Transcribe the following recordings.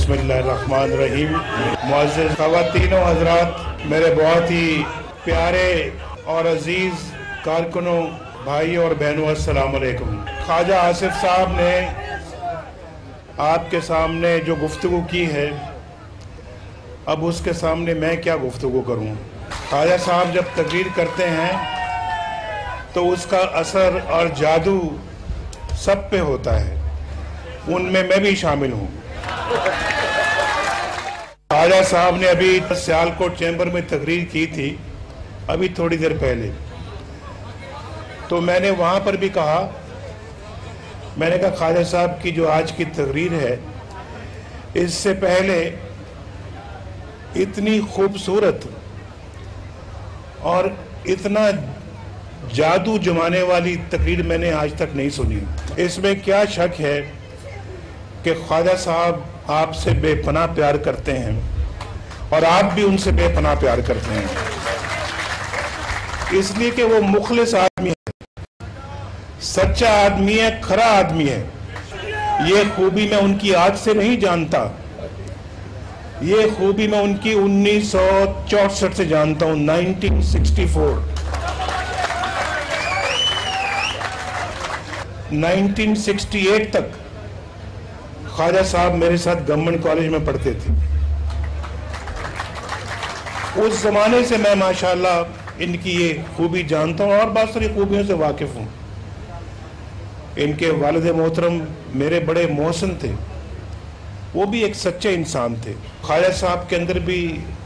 बिस्मिल्लाहिर्रहमानिर्रहीम। मुअज़्ज़िज़ ख़वातीन व हज़रात, मेरे बहुत ही प्यारे और अजीज़ कारकुनों, भाई और बहनों, अस्सलाम वालेकुम। ख्वाजा आसिफ साहब ने आपके सामने जो गुफ्तगू की है, अब उसके सामने मैं क्या गुफ्तगू करूं। ख्वाजा साहब जब तकरीर करते हैं तो उसका असर और जादू सब पे होता है, उनमें मैं भी शामिल हूं। ख्वाजा साहब ने अभी सियालकोट चैम्बर में तकरीर की थी, अभी थोड़ी देर पहले, तो मैंने वहां पर भी कहा, मैंने कहा ख्वाजा साहब की जो आज की तकरीर है, इससे पहले इतनी खूबसूरत और इतना जादू जमाने वाली तकरीर मैंने आज तक नहीं सुनी। इसमें क्या शक है कि ख्वाजा साहब आपसे बेपनाह प्यार करते हैं और आप भी उनसे बेपनाह प्यार करते हैं, इसलिए कि वो मुखलिस आदमी है, सच्चा आदमी है, खरा आदमी है। ये खूबी मैं उनकी आज से नहीं जानता, ये खूबी मैं उनकी 1964 से जानता हूं, 1964। 1968 तक ख्वाजा साहब मेरे साथ गवर्नमेंट कॉलेज में पढ़ते थे। उस जमाने से मैं माशाल्लाह इनकी ये खूबी जानता हूँ और बहुत सारी खूबियों से वाकिफ हूँ। इनके वालिद मोहतरम मेरे बड़े मोहसिन थे, वो भी एक सच्चे इंसान थे। ख्वाजा साहब के अंदर भी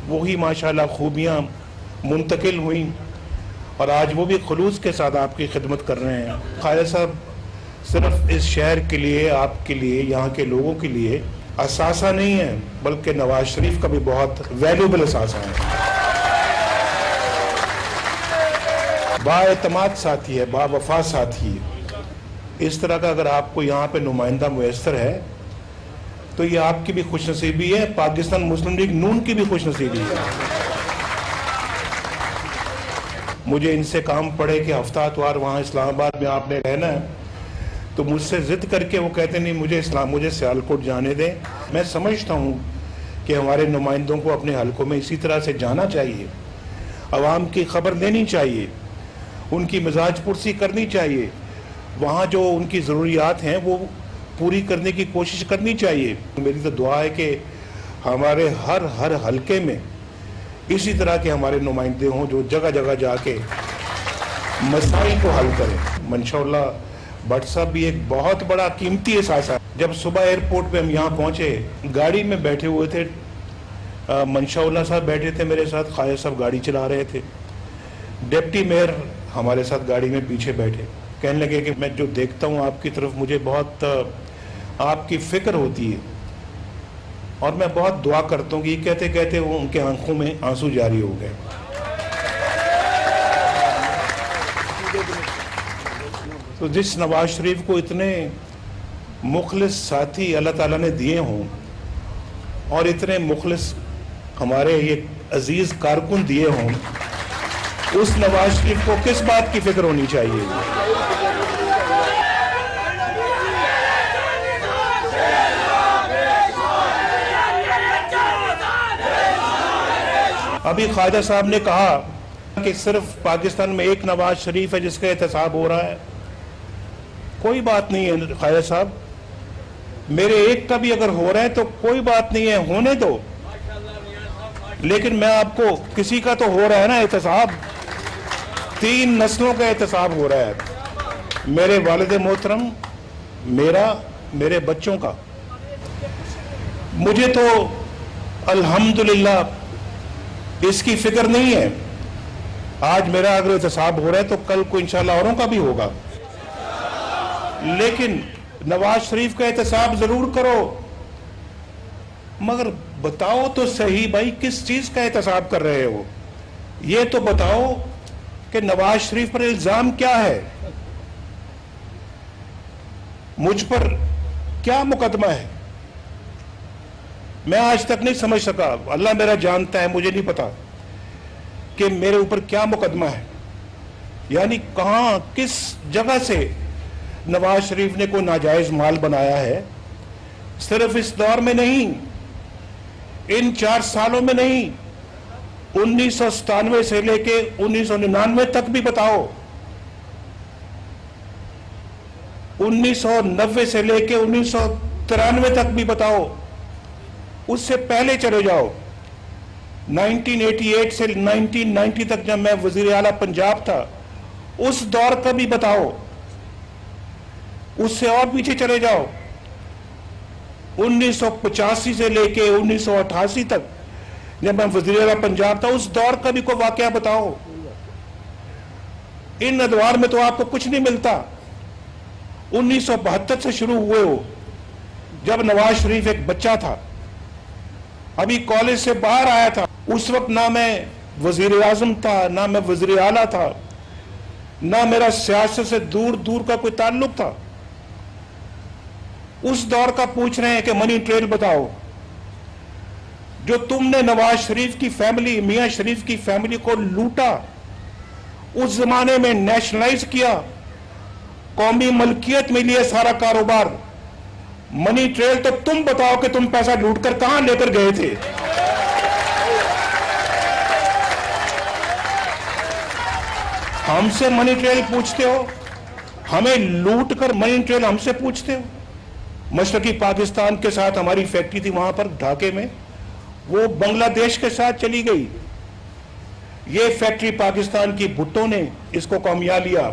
वही माशाल्लाह खूबियाँ मुंतकिल हुई और आज वो भी खुलूस के साथ आपकी खिदमत कर रहे हैं। ख्वाजा साहब सिर्फ इस शहर के लिए, आपके लिए, यहाँ के लोगों के लिए असासा नहीं है, बल्कि नवाज शरीफ का भी बहुत वैल्यूबल असासा है। बाएतमाद साथी है, बावफा साथी है। इस तरह का अगर आपको यहाँ पे नुमाइंदा मुयस्सर है तो ये आपकी भी खुशनसीबी है, पाकिस्तान मुस्लिम लीग नून की भी खुशनसीबी है। मुझे इनसे काम पड़े कि हफ्ता इतवार वहाँ इस्लामाबाद में आपने रहना है, तो मुझसे जिद करके वो कहते नहीं मुझे सियालकोट जाने दें। मैं समझता हूँ कि हमारे नुमाइंदों को अपने हलकों में इसी तरह से जाना चाहिए, अवाम की खबर देनी चाहिए, उनकी मिजाज पुरसी करनी चाहिए, वहाँ जो उनकी ज़रूरियात हैं वो पूरी करने की कोशिश करनी चाहिए। मेरी तो दुआ है कि हमारे हर हलके में इसी तरह के हमारे नुमाइंदे हों जो जगह जगह जाके मसाइल को हल करें। मंशाअल्लाह भट्ट साहब भी एक बहुत बड़ा कीमती एहसास है। जब सुबह एयरपोर्ट पे हम यहाँ पहुँचे, गाड़ी में बैठे हुए थे, मंशाउल्लाह साहब बैठे थे मेरे साथ, ख्वाजा साहब गाड़ी चला रहे थे, डिप्टी मेयर हमारे साथ गाड़ी में पीछे बैठे, कहने लगे कि मैं जो देखता हूँ आपकी तरफ, मुझे बहुत आपकी फ़िक्र होती है और मैं बहुत दुआ करता हूँ कि कहते कहते वो उनके आंखों में आंसू जारी हो गए। तो जिस नवाज शरीफ को इतने मुखलिस साथी अल्लाह ताला ने दिए हों और इतने मुखलिस हमारे ये अजीज़ कारकुन दिए हों, उस नवाज शरीफ को किस बात की फिक्र होनी चाहिए। अभी ख्वाजा साहब ने कहा कि सिर्फ पाकिस्तान में एक नवाज शरीफ है जिसका एहतसाब हो रहा है। कोई बात नहीं है ख्वाजा साहब, मेरे एक का भी अगर हो रहा है तो कोई बात नहीं है, होने दो, लेकिन मैं आपको किसी का तो हो रहा है ना एहतसाब, 3 नस्लों का एहतसाब हो रहा है, मेरे वालिद मोहतरम, मेरा, मेरे बच्चों का। मुझे तो अल्हम्दुलिल्लाह इसकी फिक्र नहीं है। आज मेरा अगर एहतसाब हो रहा है तो कल को इंशाल्लाह औरों का भी होगा, लेकिन नवाज शरीफ का एहतसाब जरूर करो, मगर बताओ तो सही भाई किस चीज का एहतसाब कर रहे हो। ये तो बताओ कि नवाज शरीफ पर इल्जाम क्या है, मुझ पर क्या मुकदमा है। मैं आज तक नहीं समझ सका, अल्लाह मेरा जानता है, मुझे नहीं पता कि मेरे ऊपर क्या मुकदमा है, यानी कहां किस जगह से नवाज शरीफ ने कोई नाजायज माल बनाया है। सिर्फ इस दौर में नहीं, इन 4 सालों में नहीं, 1997 से लेके 1999 तक भी बताओ, 1990 से लेके 1993 तक भी बताओ, उससे पहले चले जाओ, 1988 से 1990 तक जब मैं वजीर आला पंजाब था उस दौर का भी बताओ, उससे और पीछे चले जाओ, 1985 से लेके 1988 तक जब मैं वजीर आला पंजाब था उस दौर का भी कोई वाकया बताओ। इन अदवार में तो आपको कुछ नहीं मिलता। 1972 से शुरू हुए हो, जब नवाज शरीफ एक बच्चा था, अभी कॉलेज से बाहर आया था, उस वक्त ना मैं वजीर आजम था, ना मैं वजीर आला था, ना मेरा सियासत से दूर दूर का कोई ताल्लुक था। उस दौर का पूछ रहे हैं कि मनी ट्रेल बताओ। जो तुमने नवाज शरीफ की फैमिली, मियां शरीफ की फैमिली को लूटा, उस जमाने में नेशनलाइज किया, कौमी मलकियत में लिए सारा कारोबार, मनी ट्रेल तो तुम बताओ कि तुम पैसा लूटकर कहां लेकर गए थे। हमसे मनी ट्रेल पूछते हो, हमें लूटकर मनी ट्रेल हमसे पूछते हो। मशरकी पाकिस्तान के साथ हमारी फैक्ट्री थी वहां पर ढाके में, वो बांग्लादेश के साथ चली गई। ये फैक्ट्री पाकिस्तान की भुट्टो ने इसको कमिया लिया,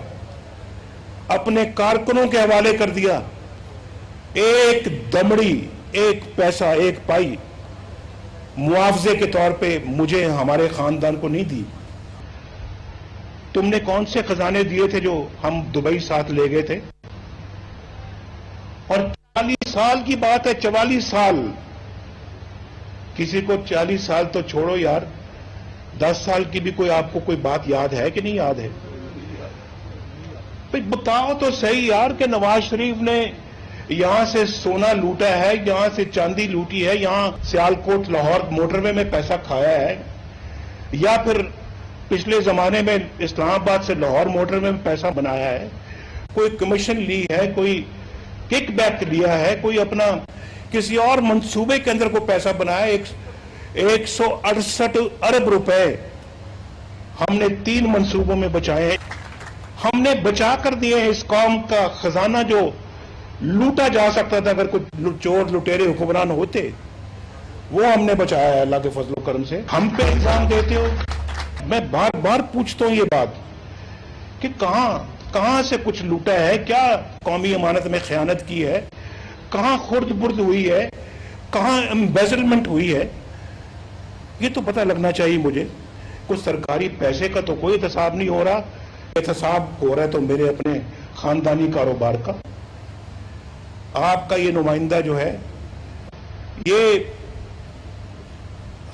अपने कारकुनों के हवाले कर दिया। एक दमड़ी, एक पैसा, एक पाई मुआवजे के तौर पे मुझे, हमारे खानदान को नहीं दी। तुमने कौन से खजाने दिए थे जो हम दुबई साथ ले गए थे? और 40 साल की बात है, 44 साल। किसी को 40 साल तो छोड़ो यार, 10 साल की भी कोई आपको कोई बात याद है कि नहीं याद है? बताओ तो सही यार कि नवाज शरीफ ने यहां से सोना लूटा है, यहां से चांदी लूटी है, यहां सियालकोट लाहौर मोटरवे में पैसा खाया है, या फिर पिछले जमाने में इस्लामाबाद से लाहौर मोटरवे में पैसा बनाया है, कोई कमीशन ली है, कोई किकबैक लिया है, कोई अपना किसी और मंसूबे के अंदर कोई पैसा बनाया। 168 अरब रुपए हमने 3 मंसूबों में बचाए हैं। हमने बचा कर दिए हैं इस कौम का खजाना जो लूटा जा सकता था अगर कोई चोर लुटेरे हुक्मरान होते, वो हमने बचाया है अल्लाह के फजलो करम से। हम पे इल्जाम देते हो। मैं बार बार पूछता हूं ये बात कि कहां से कुछ लूटा है, क्या कौमी अमानत में खयानत की है, कहां खुर्द बुर्द हुई है, कहां एम्बेजलमेंट हुई है, ये तो पता लगना चाहिए मुझे। कुछ सरकारी पैसे का तो कोई एहतसाब नहीं हो रहा, एहतसाब हो रहा है तो मेरे अपने खानदानी कारोबार का। आपका ये नुमाइंदा जो है, ये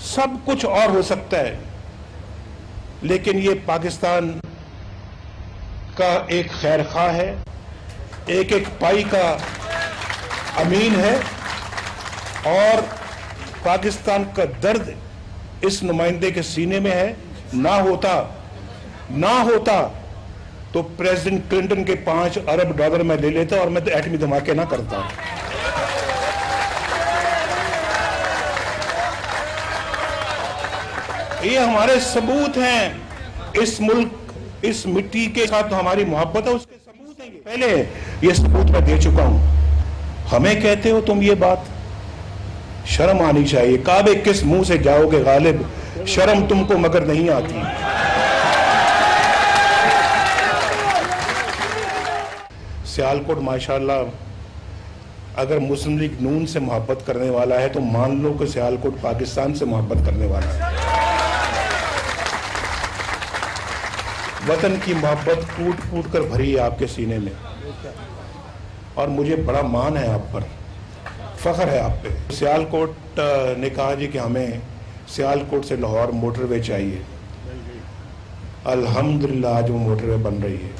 सब कुछ और हो सकता है, लेकिन ये पाकिस्तान का एक खैर खा है, एक एक पाई का अमीन है, और पाकिस्तान का दर्द इस नुमाइंदे के सीने में है। ना होता तो प्रेसिडेंट क्लिंटन के 5 अरब डॉलर मैं ले लेता और मैं तो एटमी धमाके ना करता। ये हमारे सबूत हैं। इस मुल्क, इस मिट्टी के साथ तो हमारी मोहब्बत है, उसके सबूत हैं। पहले ये सबूत मैं दे चुका हूं। हमें कहते हो तुम ये बात, शर्म आनी चाहिए। काबे किस मुंह से जाओगे गालिब, शर्म तुमको मगर नहीं आती। सियालकोट माशाल्लाह अगर मुस्लिम लीग नून से मोहब्बत करने वाला है तो मान लो कि सियालकोट पाकिस्तान से मोहब्बत करने वाला है। वतन की मोहब्बत कूट कूट कर भरी है आपके सीने में, और मुझे बड़ा मान है आप पर, फख्र है आप पे। सियालकोट ने कहा जी कि हमें सियालकोट से लाहौर मोटरवे चाहिए। अल्हम्दुलिल्लाह आज वो मोटरवे बन रही है।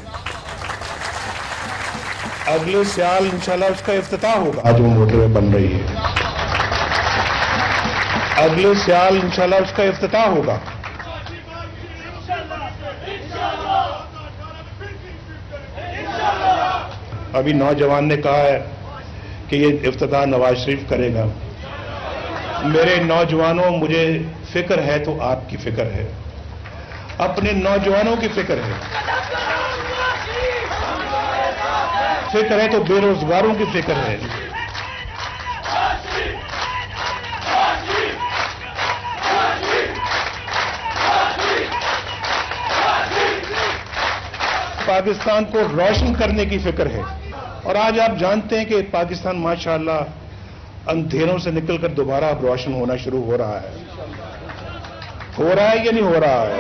अगले साल इंशाल्लाह उसका इफ्तिताह होगा। आज वो मोटरवे बन रही है, अगले साल इंशाल्लाह उसका इफ्तिताह होगा। अभी नौजवान ने कहा है कि ये इफ्तिताह नवाज शरीफ करेगा। میرے نوجوانوں، مجھے فکر ہے تو آپ کی فکر ہے، اپنے نوجوانوں کی فکر ہے، فکر ہے تو بے روزگاروں کی فکر ہے، پاکستان کو روشن کرنے کی فکر ہے۔ اور آج آپ جانتے ہیں کہ پاکستان ماشاءاللہ اندھیروں سے نکل کر دوبارہ اب روشن ہونا شروع ہو رہا ہے یا نہیں ہو رہا ہے؟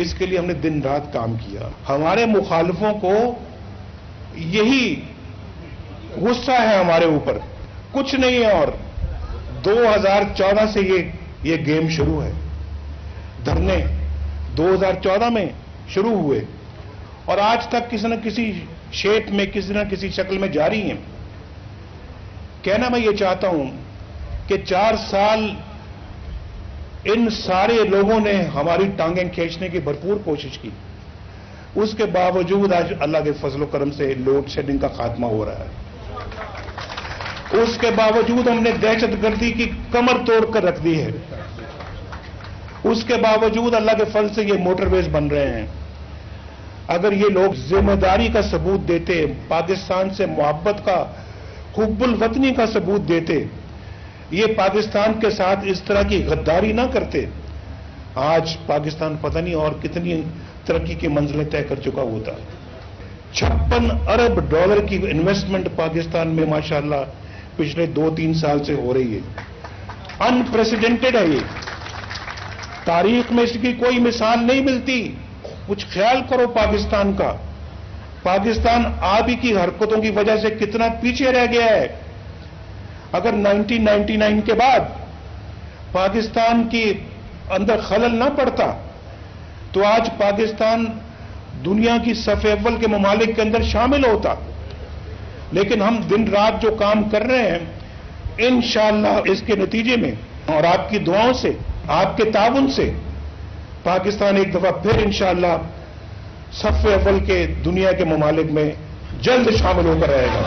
اس کے لیے ہم نے دن رات کام کیا۔ ہمارے مخالفوں کو یہی غصہ ہے ہمارے اوپر، کچھ نہیں ہے۔ اور 2014 سے یہ گیم شروع ہے۔ دھرنے 2014 میں شروع ہوئے اور آج تک کسی نہ کسی شیپ میں، کسی نہ کسی شکل میں جاری ہیں۔ کہنا میں یہ چاہتا ہوں کہ 4 سال ان سارے لوگوں نے ہماری ٹانگیں کھینچنے کی بھرپور کوشش کی، اس کے باوجود آج اللہ کے فضل و کرم سے لوڈ شیڈنگ کا خاتمہ ہو رہا ہے۔ اس کے باوجود ہم نے دہشت گردی کی کمر توڑ کر رکھ دی ہے۔ اس کے باوجود اللہ کے فضل سے یہ موٹر ویز بن رہے ہیں۔ اگر یہ لوگ ذمہ داری کا ثبوت دیتے، پاکستان سے محبت کا، حب الوطنی کا ثبوت دیتے، یہ پاکستان کے ساتھ اس طرح کی غداری نہ کرتے، آج پاکستان پتہ نہیں اور کتنی ترقی کی منزلیں طے کر چکا ہوتا۔ 56 ارب ڈالر کی انویسٹمنٹ پاکستان میں ماشاءاللہ پچھلے 2-3 سال سے ہو رہی ہے۔ ان پریسیڈنٹڈ ہے یہ، تاریخ میں اس کی کوئی مثال نہیں ملتی۔ کچھ خیال کرو پاکستان کا۔ پاکستان آپ ہی کی حرکتوں کی وجہ سے کتنا پیچھے رہ گیا ہے۔ اگر 1999 کے بعد پاکستان کی اندر خلل نہ پڑتا تو آج پاکستان دنیا کی صف اول کے ممالک کے اندر شامل ہوتا۔ لیکن ہم دن رات جو کام کر رہے ہیں، انشاءاللہ اس کے نتیجے میں اور آپ کی دعاؤں سے، آپ کے تعاون سے پاکستان ایک دفعہ پھر انشاءاللہ صف اول کے دنیا کے ممالک میں جلد شامل ہو کر رہے گا۔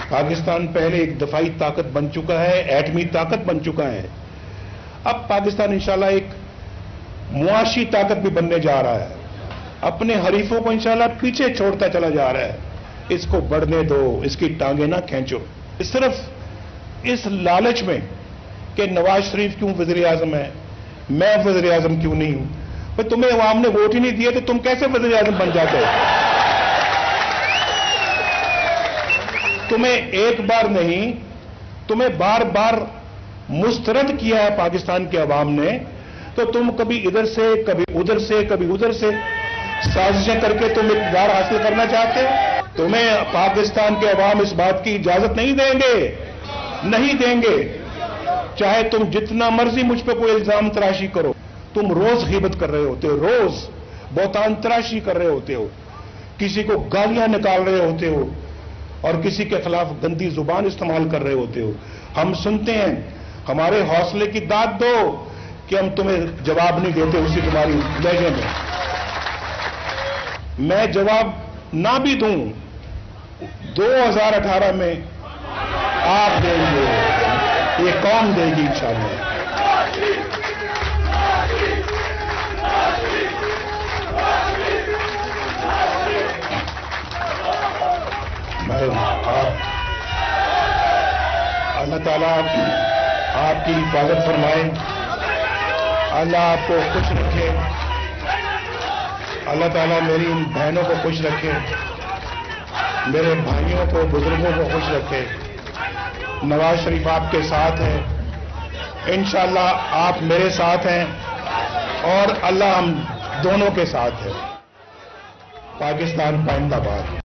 پاکستان پہلے ایک دفاعی طاقت بن چکا ہے، ایٹمی طاقت بن چکا ہے۔ اب پاکستان انشاءاللہ ایک معاشی طاقت بھی بننے جا رہا ہے۔ اپنے حریفوں کو انشاءاللہ پیچھے چھوڑتا چلا جا رہا ہے۔ اس کو بڑھنے دو، اس کی ٹانگیں نہ کھینچو۔ صرف اس لالچ میں کہ نواز شریف کیوں وزیر اعظم ہے، میں وزیر اعظم کیوں نہیں ہوں؟ بھئی تمہیں عوام نے ووٹ ہی نہیں دیے تو تم کیسے وزیر اعظم بن جاتے ہو؟ تمہیں ایک بار نہیں، تمہیں بار بار مسترد کیا ہے پاکستان کے عوام نے، تو تم کبھی ادھر سے، کبھی ادھر سے، کبھی ادھر سے سازشیں کر کے تم اقتدار حاصل کرنا چاہتے ہو۔ تمہیں پاکستان کے عوام اس بات کی اجازت نہیں دیں گے، نہیں دیں گے۔ چاہے تم جتنا مرضی مجھ پہ کوئی الزام تراشی کرو، تم روز غیبت کر رہے ہوتے ہو، روز بہتان تراشی کر رہے ہوتے ہو، کسی کو گالیاں نکال رہے ہوتے ہو اور کسی کے خلاف گندی زبان استعمال کر رہے ہوتے ہو۔ ہم سنتے ہیں، ہمارے حوصلے کی داد دو کہ ہم تمہیں جواب نہیں دیتے اسی تمہاری لہجے میں۔ میں جواب نہ بھی دوں، 2018 میں آپ دیں گے، یہ قوم دے گی انشاءاللہ۔ اللہ تعالیٰ آپ کی حفاظت فرمائے، اللہ آپ کو خوش رکھے، اللہ تعالیٰ میری ان بہنوں کو خوش رکھے، میرے بھائیوں کو، بزرگوں کو خوش رکھے۔ نواز شریف آپ کے ساتھ ہے، انشاءاللہ آپ میرے ساتھ ہیں اور اللہ ہم دونوں کے ساتھ ہے۔ پاکستان پائندہ باد۔